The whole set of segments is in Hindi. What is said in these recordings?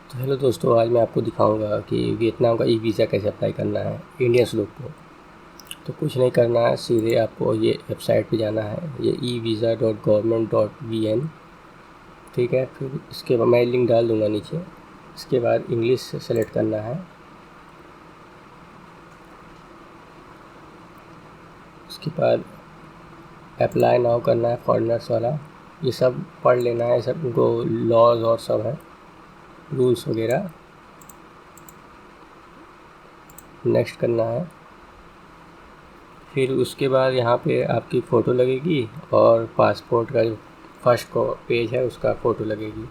तो हेलो दोस्तों, आज मैं आपको दिखाऊंगा कि वियतनाम का ई वीज़ा कैसे अप्लाई करना है इंडियंस लोग को। तो कुछ नहीं करना है, सीधे आपको ये वेबसाइट पे जाना है, ये evisa.government.vn। ठीक है, फिर इसके बाद मैं लिंक डाल दूंगा नीचे। इसके बाद इंग्लिश सेलेक्ट करना है। उसके बाद अप्लाई नाउ करना है, फॉरेनर्स वाला। ये सब पढ़ लेना है, सब इनको लॉज और सब है, रूल्स वगैरह। नेक्स्ट करना है। फिर उसके बाद यहाँ पे आपकी फ़ोटो लगेगी और पासपोर्ट का जो फर्स्ट को पेज है उसका फ़ोटो लगेगी।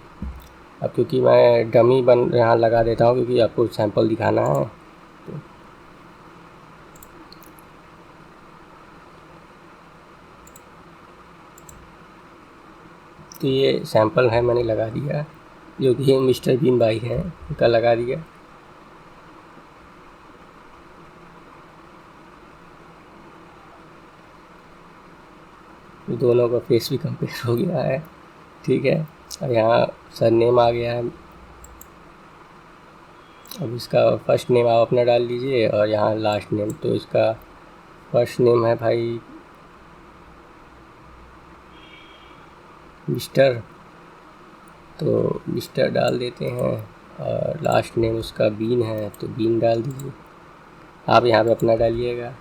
अब क्योंकि मैं डमी बन यहाँ लगा देता हूँ क्योंकि आपको सैंपल दिखाना है। तो ये सैंपल है, मैंने लगा दिया, जो कि मिस्टर बीन भाई हैं, उनका लगा दिया। दोनों का फेस भी कंपेयर हो गया है। ठीक है, और यहाँ सर नेम आ गया है। अब इसका फर्स्ट नेम आप अपना डाल दीजिए और यहाँ लास्ट नेम। तो इसका फर्स्ट नेम है भाई मिस्टर, तो मिस्टर डाल देते हैं। और लास्ट नेम उसका बीन है तो बीन डाल दीजिए। आप यहाँ पे अपना डालिएगा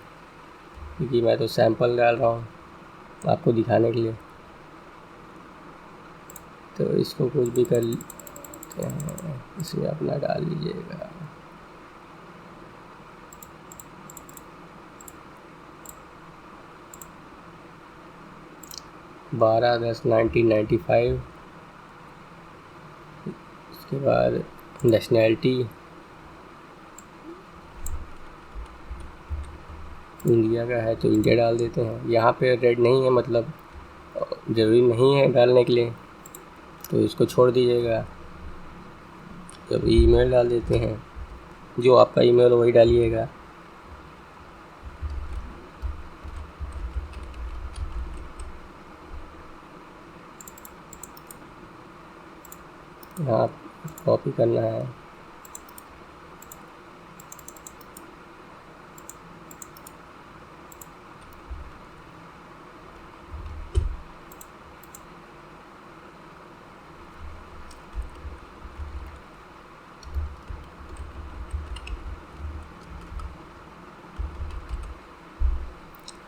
क्योंकि मैं तो सैंपल डाल रहा हूँ आपको दिखाने के लिए। तो इसको कुछ भी कर लेते हैं, इसमें अपना डाल लीजिएगा। बारह 10/1995। उसके बाद नेशनैलिटी इंडिया का है तो इंडिया डाल देते हैं। यहाँ पे रेड नहीं है, मतलब ज़रूरी नहीं है डालने के लिए, तो इसको छोड़ दीजिएगा। जब ईमेल डाल देते हैं, जो आपका ईमेल वही डालिएगा। यहाँ कॉपी करना है।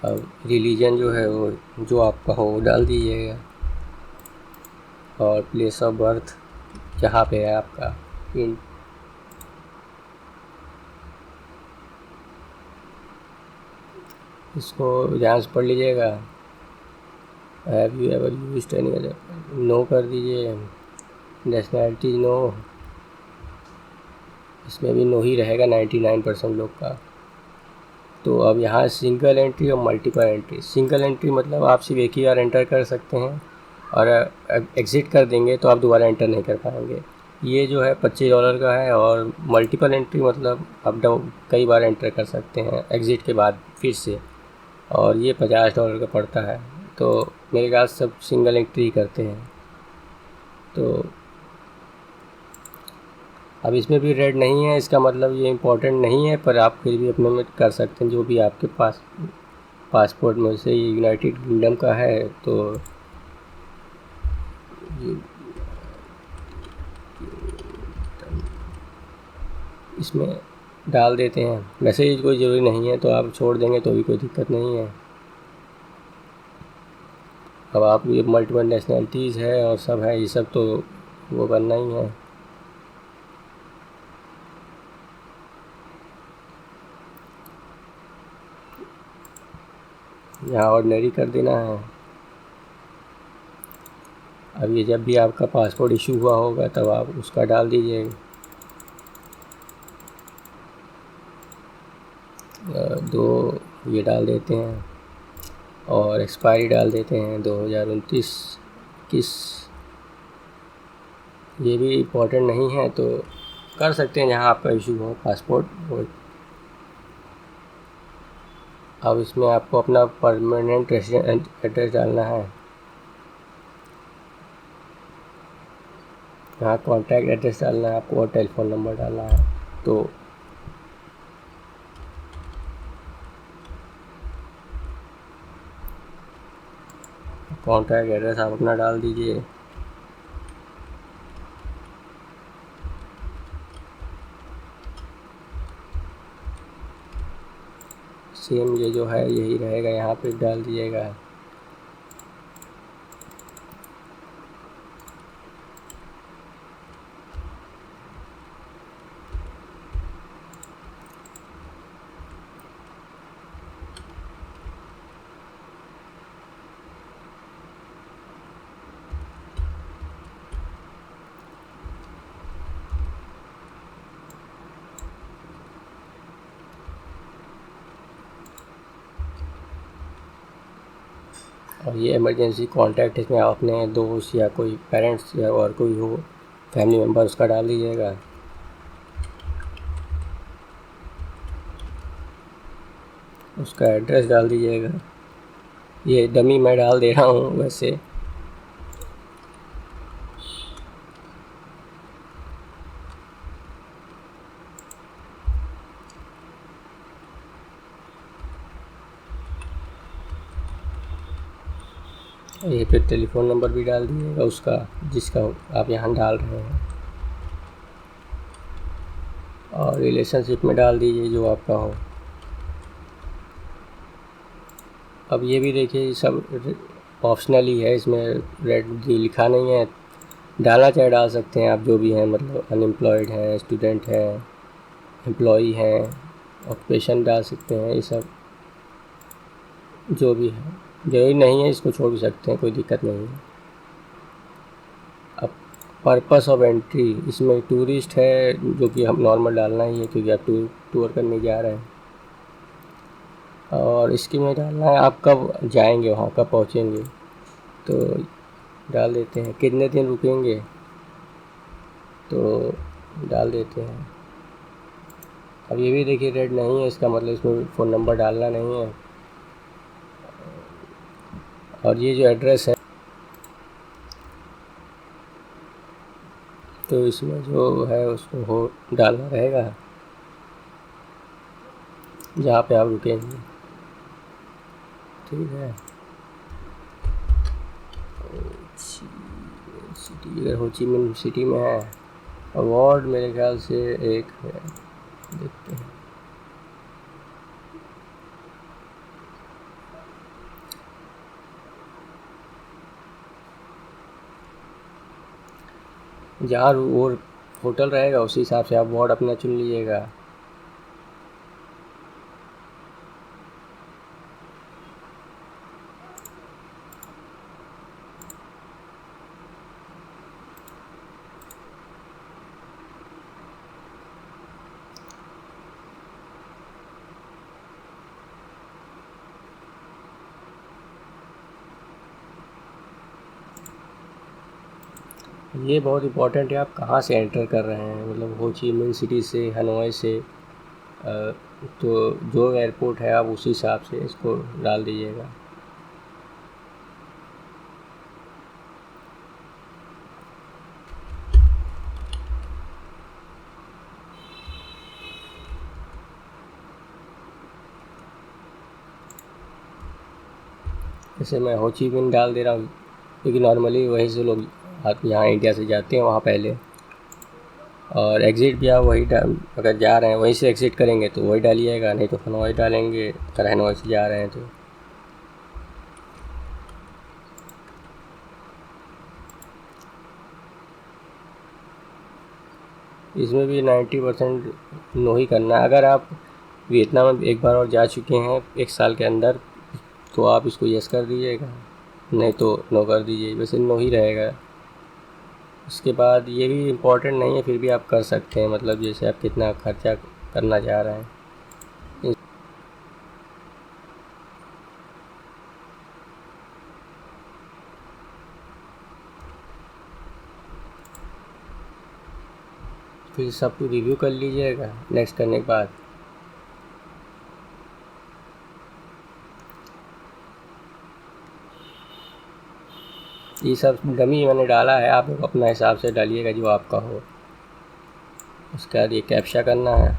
अब रिलीजन जो है वो जो आपका हो वो डाल दीजिएगा। और प्लेस ऑफ बर्थ जहाँ पे है आपका इन इसको ध्यान से पढ़ लीजिएगा। Have you ever used any other, no कर दीजिए। नेशनैलिटी नो, इसमें भी नो ही रहेगा 99% लोग का। तो अब यहाँ सिंगल एंट्री और मल्टीपल एंट्री। सिंगल एंट्री मतलब आप सिर्फ एक ही बार एंटर कर सकते हैं, और एग्ज़िट कर देंगे तो आप दोबारा एंटर नहीं कर पाएंगे। ये जो है $25 का है। और मल्टीपल एंट्री मतलब आप कई बार एंटर कर सकते हैं एग्ज़िट के बाद फिर से, और ये $50 का पड़ता है। तो मेरे ख्याल से सब सिंगल एंट्री ही करते हैं। तो अब इसमें भी रेड नहीं है, इसका मतलब ये इम्पोर्टेंट नहीं है, पर आप फिर भी अपने में कर सकते हैं जो भी आपके पास पासपोर्ट में से। यूनाइटेड किंगडम का है तो इसमें डाल देते हैं। वैसे ही कोई ज़रूरी नहीं है, तो आप छोड़ देंगे तो भी कोई दिक्कत नहीं है। अब आप ये मल्टीपल नेशनैलिटीज़ है और सब है, ये सब तो वो करना ही है। यहाँ ऑर्डिनरी कर देना है। अब ये जब भी आपका पासपोर्ट इशू हुआ होगा तब आप उसका डाल दीजिए। दो ये डाल देते हैं और एक्सपायरी डाल देते हैं 2029 किस। ये भी इम्पोर्टेंट नहीं है, तो कर सकते हैं जहाँ आपका इशू हो पासपोर्ट हो। अब इसमें आपको अपना परमानेंट रेजिडेंट एड्रेस डालना है। यहाँ कॉन्टैक्ट एड्रेस डालना है आपको और टेलीफोन नंबर डालना है। तो कॉन्टैक्ट एड्रेस आप अपना डाल दीजिए। सेम ये जो है यही रहेगा, यहाँ पे डाल दीजिएगा। और ये इमरजेंसी कॉन्टैक्ट, इसमें आप अपने दोस्त या कोई पेरेंट्स या और कोई हो फैमिली मेम्बर उसका डाल दीजिएगा। उसका एड्रेस डाल दीजिएगा। ये डमी मैं डाल दे रहा हूँ वैसे। ये पे टेलीफोन नंबर भी डाल दीजिएगा उसका जिसका आप यहाँ डाल रहे हैं, और रिलेशनशिप में डाल दीजिए जो आपका हो। अब ये भी देखिए सब ऑप्शनल ही है, इसमें रेड लिखा नहीं है, डालना चाहे डाल सकते हैं आप जो भी हैं, मतलब अनएम्प्लॉयड हैं, स्टूडेंट हैं, एम्प्लॉई हैं, ऑक्यूपेशन डाल सकते हैं, ये सब जो भी है। जरूरी नहीं है, इसको छोड़ भी सकते हैं, कोई दिक्कत नहीं है। अब पर्पस ऑफ एंट्री, इसमें टूरिस्ट है जो कि हम नॉर्मल डालना ही है क्योंकि आप टूर करने जा रहे हैं। और इसके में डालना है आप कब जाएंगे वहाँ, कब पहुँचेंगे, तो डाल देते हैं। कितने दिन रुकेंगे, तो डाल देते हैं। अब ये भी देखिए रेड नहीं है, इसका मतलब इसमें फ़ोन नंबर डालना नहीं है। और ये जो एड्रेस है, तो इसमें जो है उसको हो डालना रहेगा जहाँ पे आप रुकेंगे। ठीक है। सिटी, अगर हो ची मिन सिटी में है, अवार्ड मेरे ख्याल से एक है, देखते हैं। जहाँ वो होटल रहेगा उसी हिसाब से आप वार्ड अपना चुन लीजिएगा। ये बहुत इम्पोर्टेंट है, आप कहाँ से एंटर कर रहे हैं, मतलब हो ची मिन सिटी से, हनोई से, तो जो एयरपोर्ट है आप उसी हिसाब से इसको डाल दीजिएगा। जैसे मैं हो ची मिन डाल दे रहा हूँ क्योंकि नॉर्मली वहीं से लोग यहाँ इंडिया से जाते हैं वहाँ पहले। और एग्ज़िट भी आप वही अगर जा रहे हैं वहीं से एग्ज़िट करेंगे तो वही डालिएगा, नहीं तो हनोई डालेंगे अगर हनोई से जा रहे हैं तो। इसमें भी 90% नो ही करना है। अगर आप वियतनाम एक बार और जा चुके हैं 1 साल के अंदर तो आप इसको यस कर दीजिएगा, नहीं तो नो कर दीजिए, वैसे नो ही रहेगा। उसके बाद ये भी इम्पोर्टेंट नहीं है, फिर भी आप कर सकते हैं, मतलब जैसे आप कितना खर्चा करना चाह रहे हैं। फिर सब कुछ रिव्यू कर लीजिएगा नेक्स्ट करने के बाद। ये सब डमी मैंने डाला है, आप लोग अपना हिसाब से डालिएगा जो आपका हो। उसके बाद ये कैप्चा करना है।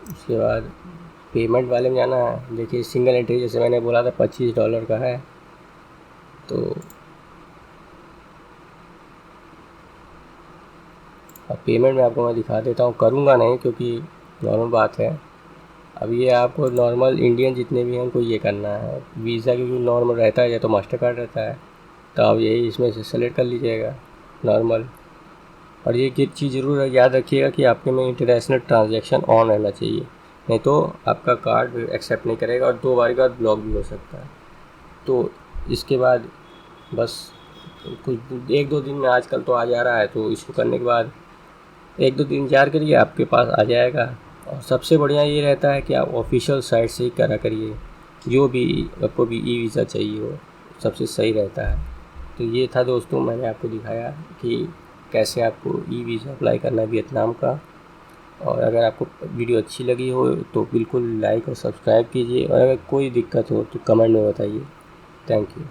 उसके बाद पेमेंट वाले में जाना है। देखिए सिंगल एंट्री जैसे मैंने बोला था $25 का है, तो अब पेमेंट में आपको मैं दिखा देता हूँ, करूँगा नहीं क्योंकि नॉर्मल बात है। अब ये आपको नॉर्मल इंडियन जितने भी हैं उनको ये करना है। वीज़ा क्योंकि नॉर्मल रहता है या तो मास्टर कार्ड रहता है, तो आप यही इसमें से सेलेक्ट कर लीजिएगा नॉर्मल। और ये चीज़ ज़रूर याद रखिएगा कि आपके में इंटरनेशनल ट्रांजैक्शन ऑन रहना चाहिए, नहीं तो आपका कार्ड एक्सेप्ट नहीं करेगा और 2 बार के बाद ब्लॉक भी हो सकता है। तो इसके बाद बस कुछ 1-2 दिन में, आजकल तो आ जा रहा है, तो इसको करने के बाद 1-2 दिन इंतजार करिए, आपके पास आ जाएगा। और सबसे बढ़िया ये रहता है कि आप ऑफिशियल साइट से ही करा करिए, जो भी आपको भी ई वीज़ा चाहिए हो, सबसे सही रहता है। तो ये था दोस्तों, मैंने आपको दिखाया कि कैसे आपको ई वीज़ा अप्लाई करना है वियतनाम का। और अगर आपको वीडियो अच्छी लगी हो तो बिल्कुल लाइक और सब्सक्राइब कीजिए, और अगर कोई दिक्कत हो तो कमेंट में बताइए। Thank you.